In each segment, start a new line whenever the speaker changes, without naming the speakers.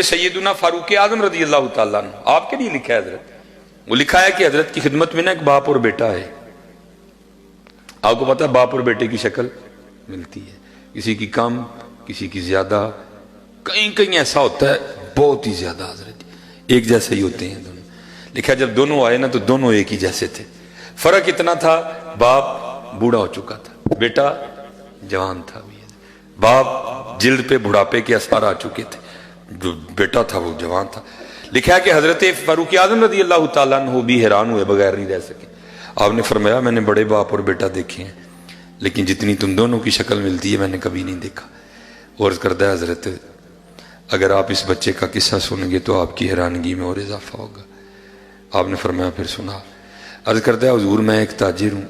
سیدنا فاروق اعظم رضی اللہ تعالیٰ عنہ آپ کے لیے لکھا ہے حضرت، وہ لکھا ہے کہ حضرت کی خدمت میں نا ایک باپ اور بیٹا ہے. آپ کو پتا ہے باپ اور بیٹے کی شکل ملتی ہے، کسی کی کم کسی کی زیادہ، کہیں کہیں ایسا ہوتا ہے بہت ہی زیادہ حضرت ایک جیسے ہی ہوتے ہیں دونوں. لکھا ہے جب دونوں آئے نا تو دونوں ایک ہی جیسے تھے، فرق اتنا تھا باپ بوڑھا ہو چکا تھا بیٹا جوان تھا. باپ جلد پہ بڑھاپے کے اثار آ چکے تھے، جو بیٹا تھا وہ جوان تھا. لکھا ہے کہ حضرت فاروق اعظم رضی اللہ تعالیٰ عنہ بھی حیران ہوئے بغیر نہیں رہ سکے. آپ نے فرمایا میں نے بڑے باپ اور بیٹا دیکھے ہیں لیکن جتنی تم دونوں کی شکل ملتی ہے میں نے کبھی نہیں دیکھا. عرض کرتا ہے حضرت اگر آپ اس بچے کا قصہ سنیں گے تو آپ کی حیرانگی میں اور اضافہ ہوگا. آپ نے فرمایا پھر سنا. عرض کرتا ہے حضور میں ایک تاجر ہوں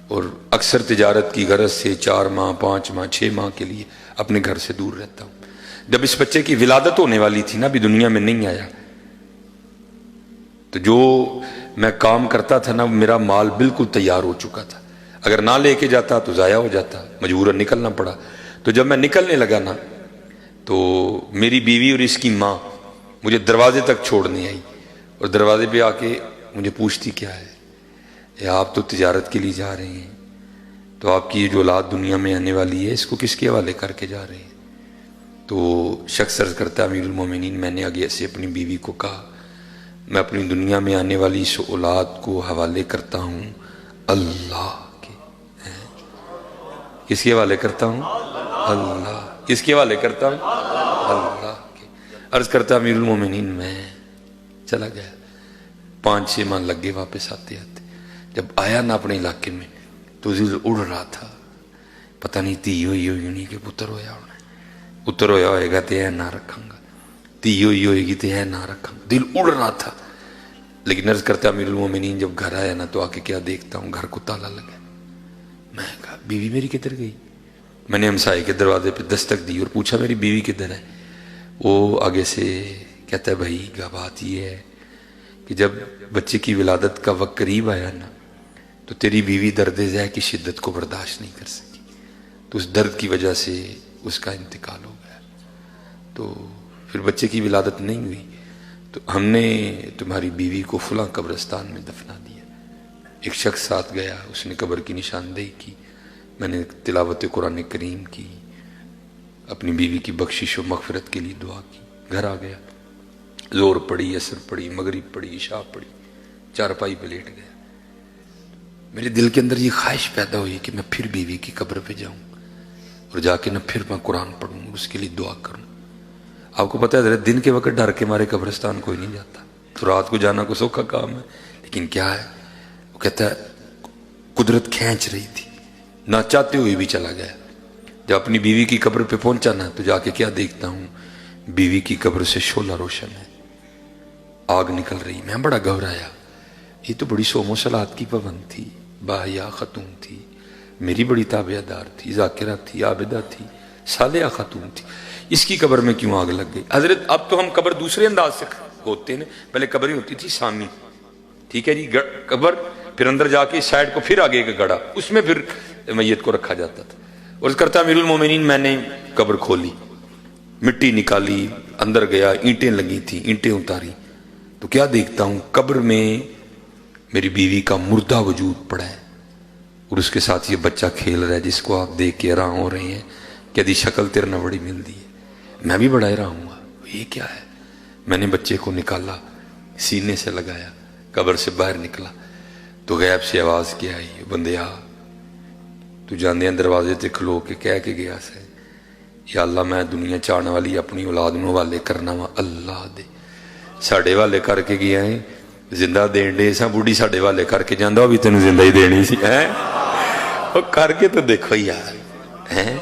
اور اکثر تجارت کی غرض سے 4 ماہ 5 ماہ 6 ماہ کے لیے اپنے گھر سے دور رہتا ہوں. جب اس بچے کی ولادت ہونے والی تھی نا، بھی دنیا میں نہیں آیا، تو جو میں کام کرتا تھا نا میرا مال بالکل تیار ہو چکا تھا، اگر نہ لے کے جاتا تو ضائع ہو جاتا، مجبوراً نکلنا پڑا. تو جب میں نکلنے لگا نا تو میری بیوی اور اس کی ماں مجھے دروازے تک چھوڑنے آئی اور دروازے پہ آ کے مجھے پوچھتی کیا ہے، آپ تو تجارت کے لیے جا رہے ہیں تو آپ کی یہ جو اولاد دنیا میں آنے والی ہے اس کو کس کے حوالے کر کے جا رہے ہیں؟ تو شخص عرض کرتا ہے امیر المومنین میں نے آگے سے اپنی بیوی کو کہا میں اپنی دنیا میں آنے والی اس اولاد کو حوالے کرتا ہوں اللہ کے. کس کے حوالے کرتا ہوں؟ اللہ. کس کے حوالے کرتا ہوں؟ اللہ کے. عرض کرتا امیر المومنین میں چلا گیا. 5-6 ماہ لگ گئے واپس آتے آتے. جب آیا نا اپنے علاقے میں تو دل اڑ رہا تھا، پتہ نہیں تھی ہوئی نہیں کہ پتر ہویا ہونا، پتر ہویا ہوئے گا تو ہے نہ رکھاں گا، تھی ہوئی ہوئے گی تو ہے نہ رکھاں گا. دل اڑ رہا تھا. لیکن عرض کرتا امیر المومنین جب گھر آیا نا تو آ کے کیا دیکھتا ہوں گھر کو تالا لگا. میں کہا بیوی میری کدھر گئی؟ میں نے ہمسائے کے دروازے پہ دستک دی اور پوچھا میری بیوی کدھر ہے؟ وہ آگے سے کہتا ہے بھائی بات یہ ہے کہ جب بچے کی ولادت کا وقت قریب آیا نا تو تیری بیوی درد ذہ کی شدت کو برداشت نہیں کر سکی، تو اس درد کی وجہ سے اس کا انتقال ہو گیا. تو پھر بچے کی ولادت نہیں ہوئی تو ہم نے تمہاری بیوی کو فلاں قبرستان میں دفنا دیا. ایک شخص ساتھ گیا، اس نے قبر کی نشاندہی کی، میں نے تلاوت قرآن کریم کی، اپنی بیوی کی بخشش و مغفرت کے لیے دعا کی. گھر آ گیا، زور پڑی، عصر پڑی، مغرب پڑی، عشاء پڑی، چارپائی پہ لیٹ گیا. میرے دل کے اندر یہ خواہش پیدا ہوئی کہ میں پھر بیوی کی قبر پہ جاؤں اور جا کے نہ پھر میں قرآن پڑھوں، اس کے لیے دعا کروں. آپ کو پتہ ہے حضرت دن کے وقت ڈر کے مارے قبرستان کوئی نہیں جاتا، تو رات کو جانا کوئی سوکھا کام ہے. لیکن کیا ہے، وہ کہتا ہے قدرت کھینچ رہی تھی، نہ چاہتے ہوئے بھی چلا گیا. جب اپنی بیوی کی قبر پہ پہنچا نا تو جا کے کیا دیکھتا ہوں، بیوی کی قبر سے شعلہ روشن ہے، آگ نکل رہی. میں بڑا گھبرایا، یہ تو بڑی سوم و صلات کی پابند تھی، باحیا خاتون تھی، میری بڑی تابعہ دار تھی، ذاکرہ تھی، عابدہ تھی، صالحہ خاتون تھی، اس کی قبر میں کیوں آگ لگ گئی؟ حضرت اب تو ہم قبر دوسرے انداز سے ہوتے ہیں، پہلے قبر ہی ہوتی تھی سامی، ٹھیک ہے جی، قبر پھر اندر جا کے سائڈ کو پھر آگے کا گڑا، اس میں پھر میت کو رکھا جاتا تھا. اور کرتا امیر المومنین میں نے قبر کھولی، مٹی نکالی، اندر گیا، اینٹیں لگی تھیں، اینٹیں اتاری تو کیا دیکھتا ہوں قبر میں میری بیوی کا مردہ وجود پڑا ہے اور اس کے ساتھ یہ بچہ کھیل رہا ہے جس کو آپ دیکھ کے حیران ہو رہے ہیں کہ دی شکل تیرے نہ بڑی ملتی ہے. میں بھی بڑا حیران ہوا، یہ کیا ہے؟ میں نے بچے کو نکالا، سینے سے لگایا، قبر سے باہر نکلا تو غیب سے آواز کیا آئی، بندیا تو جاندے دروازے تے کھلو کے کہہ کے گیا سے یا اللہ میں دنیا چاہنے والی اپنی اولاد نو والے کرنا وا اللہ دے ساڑے والے کر کے گیا ہے، زندہ دین دے سا بوڑھی ساڑے والے کر کے جاندہ بھی تینوں زندہ ہی دینی سی ہے. وہ کر کے تو دیکھو یار ہیں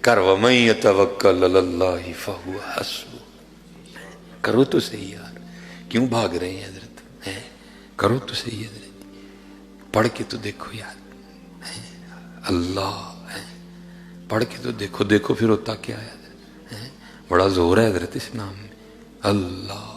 کر وَمَن يَتَوَكَّلْ عَلَى اللَّهِ فَهُوَ حَسْبُهُ. کرو تو صحیح یار، کیوں بھاگ رہے ہیں حضرت؟ کرو تو صحیح حضرت، پڑھ کے تو دیکھو یار اللہ، پڑھ کے تو دیکھو پھر ہوتا کیا ہے. بڑا زور ہے حضرت اس نام میں اللہ.